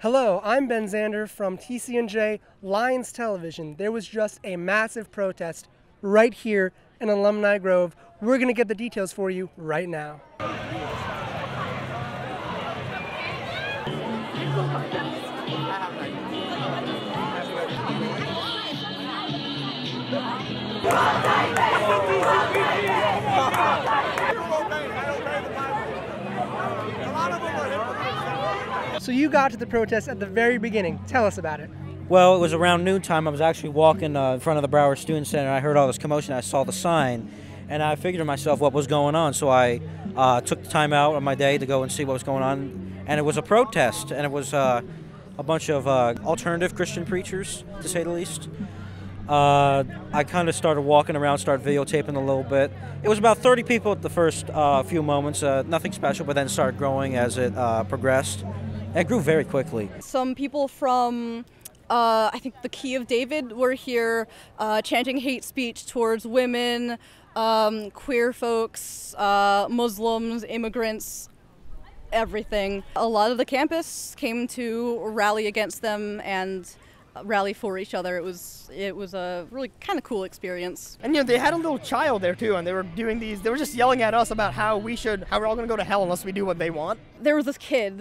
Hello, I'm Ben Zander from TCNJ Lions Television. There was just a massive protest right here in Alumni Grove. We're going to get the details for you right now. So you got to the protest at the very beginning. Tell us about it. Well, it was around noontime. I was actually walking in front of the Broward Student Center. I heard all this commotion. I saw the sign, and I figured to myself what was going on. So I took the time out of my day to go and see what was going on. And it was a protest, and it was a bunch of alternative Christian preachers, to say the least. I kind of started walking around, started videotaping a little bit. It was about 30 people at the first few moments, nothing special, but then started growing as it progressed. It grew very quickly. Some people from, I think, the Key of David were here chanting hate speech towards women, queer folks, Muslims, immigrants, everything. A lot of the campus came to rally against them and rally for each other. It was a really kind of cool experience. And they had a little child there too, and they were just yelling at us about how we're all going to go to hell unless we do what they want. There was this kid,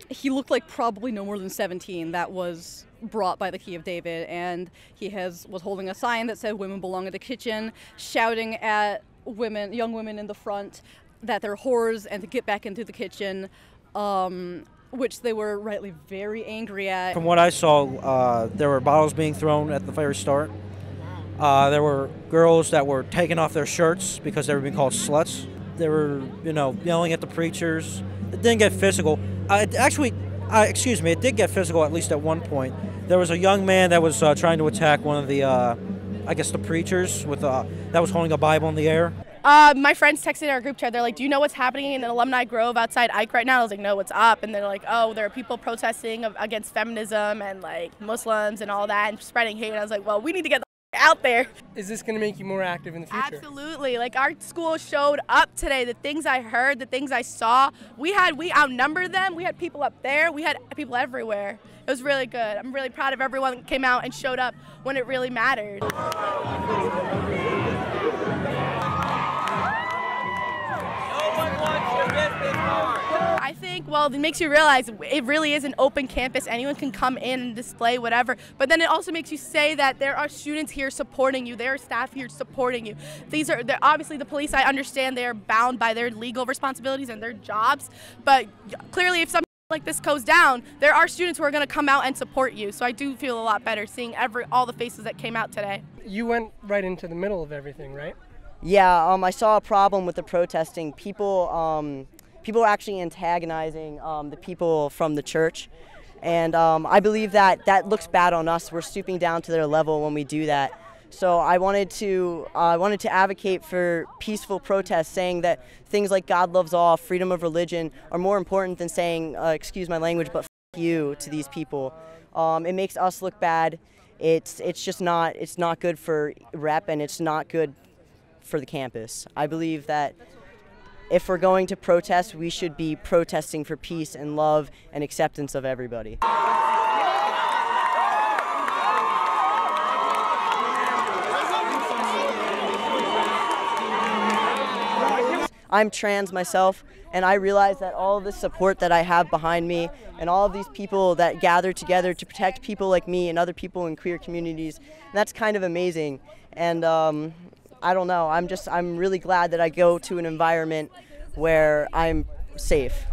he looked like probably no more than 17, that was brought by the Key of David, and he was holding a sign that said women belong in the kitchen, shouting at young women in the front that they're whores and to get back into the kitchen. Which they were rightly very angry at. From what I saw, there were bottles being thrown at the very start. There were girls that were taking off their shirts because they were being called sluts. They were, yelling at the preachers. It didn't get physical. It did get physical at least at one point. There was a young man that was trying to attack one of the, the preachers that was holding a Bible in the air. My friends texted our group chat. They're like, "Do you know what's happening in Alumni Grove outside Ike right now?" I was like, "No, what's up?" And they're like, "Oh, there are people protesting against feminism and like Muslims and all that and spreading hate." And I was like, "Well, we need to get the out there." Is this going to make you more active in the future? Absolutely. Like, our school showed up today. The things I heard, the things I saw, we outnumbered them. We had people up there. We had people everywhere. It was really good. I'm really proud of everyone that came out and showed up when it really mattered. I think, it makes you realize it really is an open campus. Anyone can come in and display whatever. But then it also makes you say that there are students here supporting you. There are staff here supporting you. They're obviously the police. I understand they are bound by their legal responsibilities and their jobs. But clearly, if something like this goes down, there are students who are going to come out and support you. So I do feel a lot better seeing all the faces that came out today. You went right into the middle of everything, right? Yeah, I saw a problem with the protesting. People were actually antagonizing the people from the church, and I believe that looks bad on us. We're stooping down to their level when we do that. So I wanted to advocate for peaceful protests, saying that things like God loves all, freedom of religion are more important than saying, excuse my language, but f you to these people. It makes us look bad. It's not good for rep, and it's not good for the campus. I believe that if we're going to protest, we should be protesting for peace and love and acceptance of everybody. I'm trans myself, and I realize that all of the support that I have behind me and all of these people that gather together to protect people like me and other people in queer communities, that's kind of amazing. And I don't know, I'm really glad that I go to an environment where I'm safe.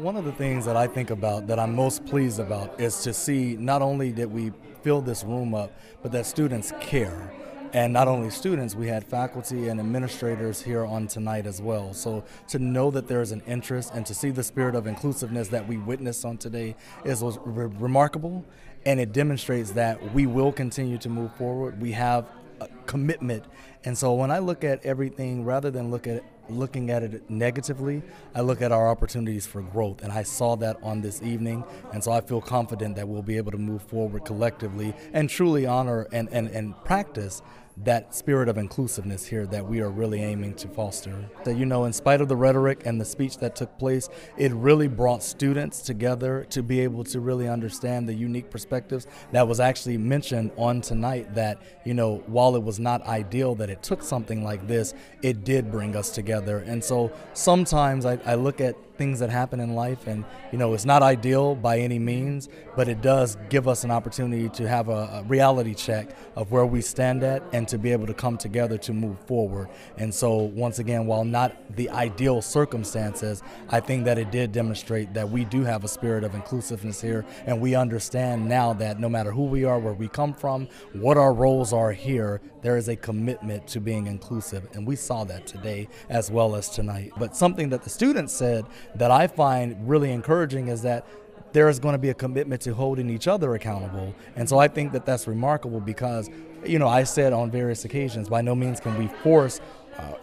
One of the things that I think about that I'm most pleased about is to see not only that we fill this room up, but that students care. And not only students, we had faculty and administrators here on tonight as well. So to know that there is an interest and to see the spirit of inclusiveness that we witnessed on today was remarkable, and it demonstrates that we will continue to move forward. We have a commitment. And so when I look at everything, rather than look at looking at it negatively. I look at our opportunities for growth, and I saw that on this evening, and so I feel confident that we'll be able to move forward collectively and truly honor and practice that spirit of inclusiveness here that we are really aiming to foster. That, you know, in spite of the rhetoric and the speech that took place, it really brought students together to be able to really understand the unique perspectives that was actually mentioned on tonight, that, you know, while it was not ideal that it took something like this, it did bring us together. And so sometimes I look at things that happen in life, and, you know, it's not ideal by any means, but it does give us an opportunity to have a reality check of where we stand at and to be able to come together to move forward. And so once again, while not the ideal circumstances, I think that it did demonstrate that we do have a spirit of inclusiveness here, and we understand now that no matter who we are, where we come from, what our roles are here, there is a commitment to being inclusive, and we saw that today as well as tonight. But something that the students said that I find really encouraging is that there is going to be a commitment to holding each other accountable. And so I think that that's remarkable because, you know, I said on various occasions, by no means can we force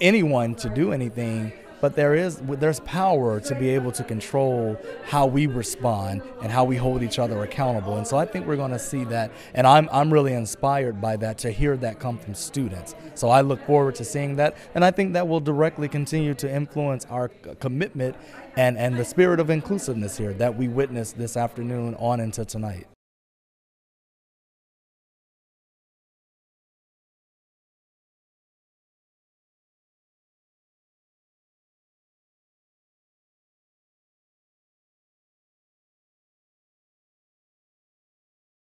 anyone to do anything, but there's power to be able to control how we respond and how we hold each other accountable. And so I think we're going to see that, and I'm really inspired by that, to hear that come from students. So I look forward to seeing that, and I think that will directly continue to influence our commitment and the spirit of inclusiveness here that we witnessed this afternoon on into tonight.